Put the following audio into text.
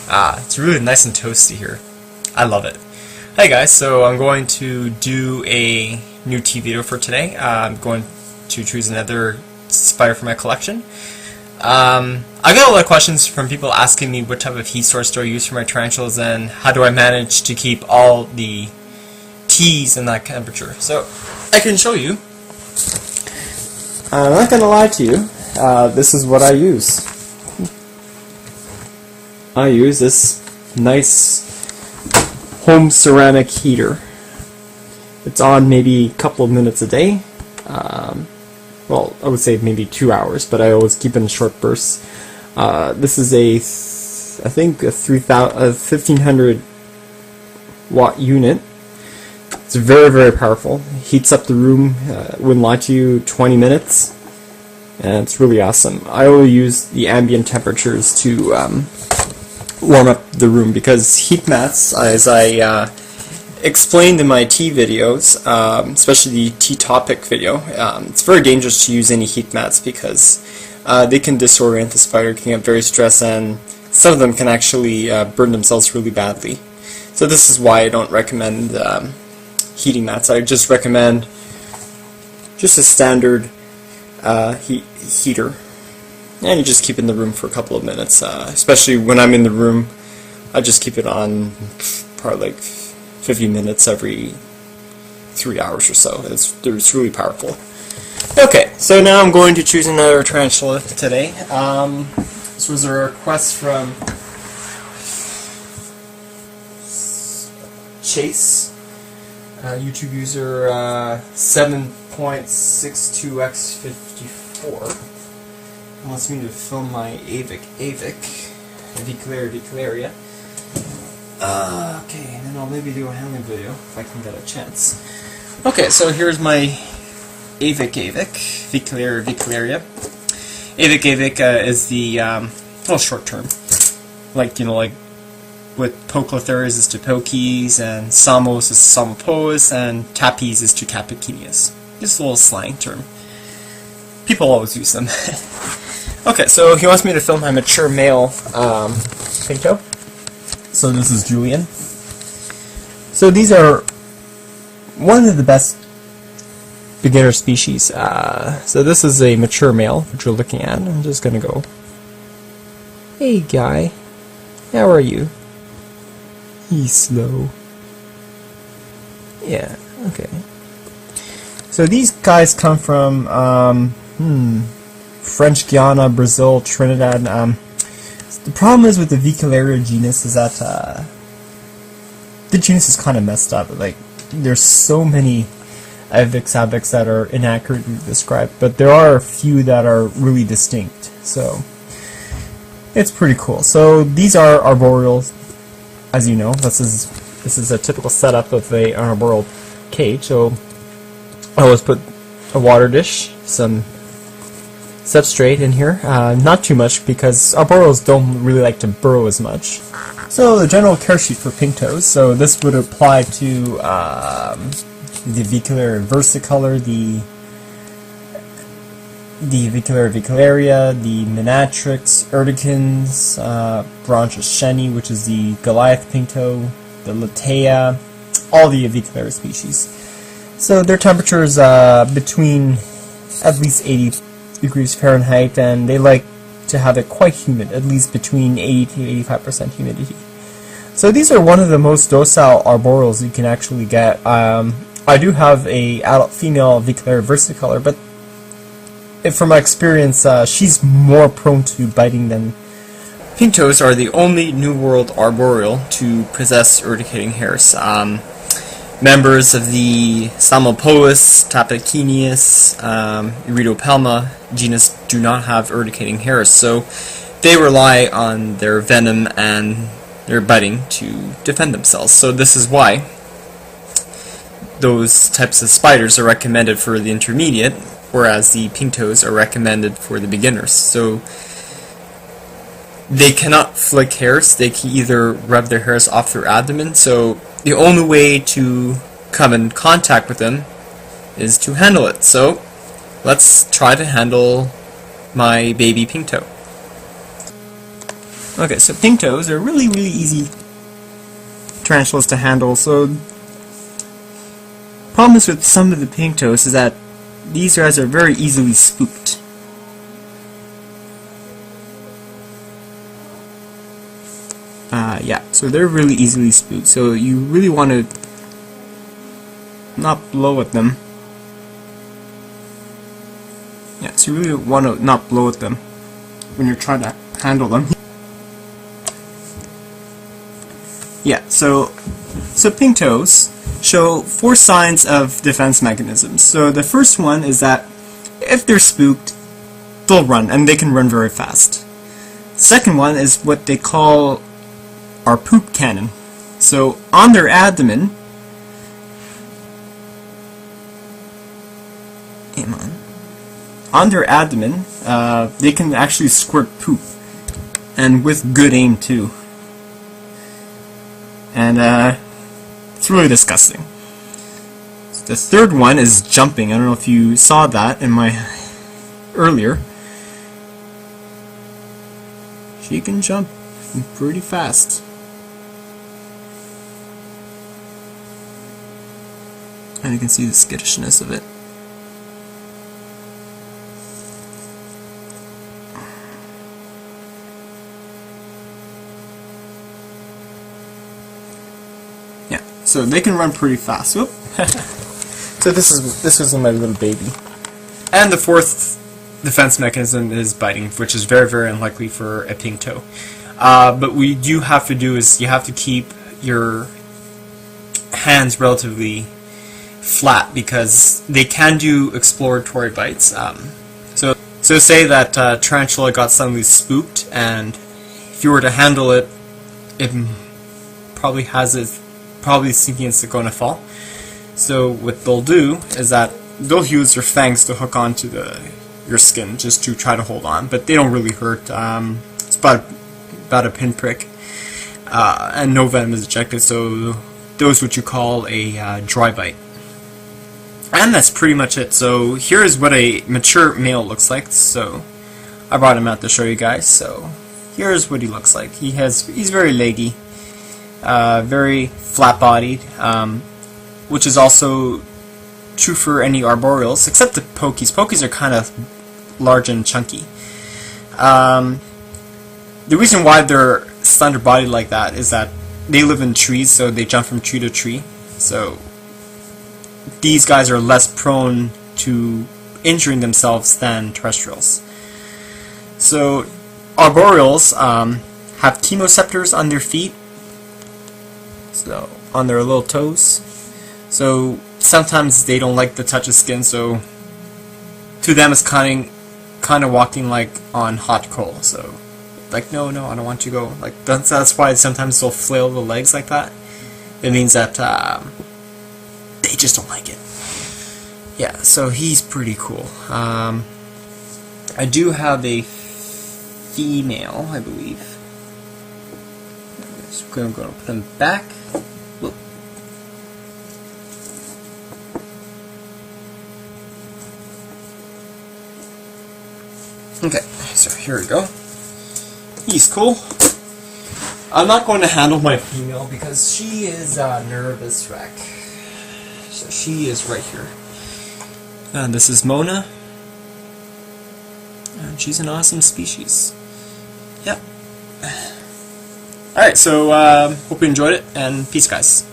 It's really nice and toasty here. I love it. Hey guys, so I'm going to do a new tea video for today. I'm going to choose another spider for my collection. I got a lot of questions from people asking me what type of heat source do I use for my tarantulas and how do I manage to keep all the teas in that temperature. So I can show you. I'm not going to lie to you. This is what I use. I use this nice home ceramic heater. It's on maybe a couple of minutes a day. Well, I would say maybe 2 hours, but I always keep it in short bursts. This is I think a 1500 watt unit. It's very, very powerful. It heats up the room, wouldn't lie to you, 20 minutes. And it's really awesome. I only use the ambient temperatures to warm up the room because heat mats, as I explained in my tea videos, especially the tea topic video, it's very dangerous to use any heat mats because they can disorient the spider, can get very stressed, and some of them can actually burn themselves really badly. So this is why I don't recommend heating mats. I just recommend just a standard heater. And you just keep it in the room for a couple of minutes, especially when I'm in the room. I just keep it on probably like 50 minutes every 3 hours or so. It's really powerful. Okay, so now I'm going to choose another tarantula today. This was a request from Chase, YouTube user 7.62x54. Wants me to film my Avicularia. Okay, and then I'll maybe do a handling video if I can get a chance. Okay, so here's my Avicularia. Avic is the short term, like like with Poecilothuris is to Pokes, and Samos is Samopos, and Tapes is to Tapicinias. Just a little slang term. People always use them. Okay, so he wants me to film my mature male pinto. So this is Julian. So these are one of the best beginner species. So this is a mature male that you're looking at. I'm just gonna go, hey guy, how are you? He's slow. Yeah, okay. So these guys come from French Guiana, Brazil, Trinidad. The problem is with the Avicularia genus is that the genus is kind of messed up. Like, there's so many Avics that are inaccurately described, but there are a few that are really distinct. So it's pretty cool. So these are arboreals, as you know. This is a typical setup of an arboreal cage. So I always put a water dish, some substrate in here, not too much because arboreals don't really like to burrow as much. So the general Caresheet for pintos. So this would apply to the Avicularia versicolor, the Avicularia, the Minatrix, Urticans, Bronchus sheni, which is the Goliath pinto, the Latea, all the Avicularia species. So their temperature is between at least 80 degrees Fahrenheit, and they like to have it quite humid, at least between 80 to 85% humidity. So these are one of the most docile arboreals you can actually get. I do have a adult female Avicularia versicolor, but from my experience, she's more prone to biting than pintos are the only New World arboreal to possess urticating hairs. Members of the Samopoeus, Tapicinius, Iridopelma genus do not have urticating hairs, so they rely on their venom and their biting to defend themselves. So this is why those types of spiders are recommended for the intermediate, whereas the pintos are recommended for the beginners. So they cannot flick hairs. They can either rub their hairs off their abdomen. So the only way to come in contact with them is to handle it. So let's try to handle my baby pinto. Okay, so pink toes are really easy tarantulas to handle. So problems with some of the pink toes is that these guys are very easily spooked. Yeah, so they're really easily spooked. So you really want to not blow at them. Yeah, so you really want to not blow at them when you're trying to handle them. Yeah, so pink toes show 4 signs of defense mechanisms. So the first one is that if they're spooked, they'll run, and they can run very fast. Second one is what they call our poop cannon. So on their abdomen, they can actually squirt poop, and with good aim too. And it's really disgusting. The third one is jumping. I don't know if you saw that in my earlier. She can jump pretty fast. And you can see the skittishness of it. Yeah, so they can run pretty fast. Whoop. So this was my little baby. And the fourth defense mechanism is biting, which is very unlikely for a pink toe. But what you do have to do is you have to keep your hands relatively flat, because they can do exploratory bites. So say that tarantula got suddenly spooked, and if you were to handle it, it probably thinking it's going to fall. So what they'll do is that they'll use their fangs to hook onto your skin just to try to hold on, but they don't really hurt. It's about a pinprick, and no venom is ejected. So those what you call a dry bite. And that's pretty much it. So here's what a mature male looks like. So I brought him out to show you guys. So here's what he looks like. He's very leggy, very flat-bodied, which is also true for any arboreals, except the pokies. Pokies are kind of large and chunky. The reason why they're slender-bodied like that is that they live in trees, so they jump from tree to tree. So these guys are less prone to injuring themselves than terrestrials. So arboreals have chemoreceptors on their feet, so on their little toes. So sometimes they don't like the touch of skin, so to them it's kind of walking like on hot coal. So like, no, I don't want you to go. Like that's why sometimes they'll flail the legs like that. It means that they just don't like it. Yeah, so he's pretty cool. I do have a female, I believe. So I'm going to put him back. Whoop. Okay, so here we go. He's cool. I'm not going to handle my female because she is a nervous wreck. So she is right here. And this is Mona. And she's an awesome species. Yep. Alright, so hope you enjoyed it, and peace, guys.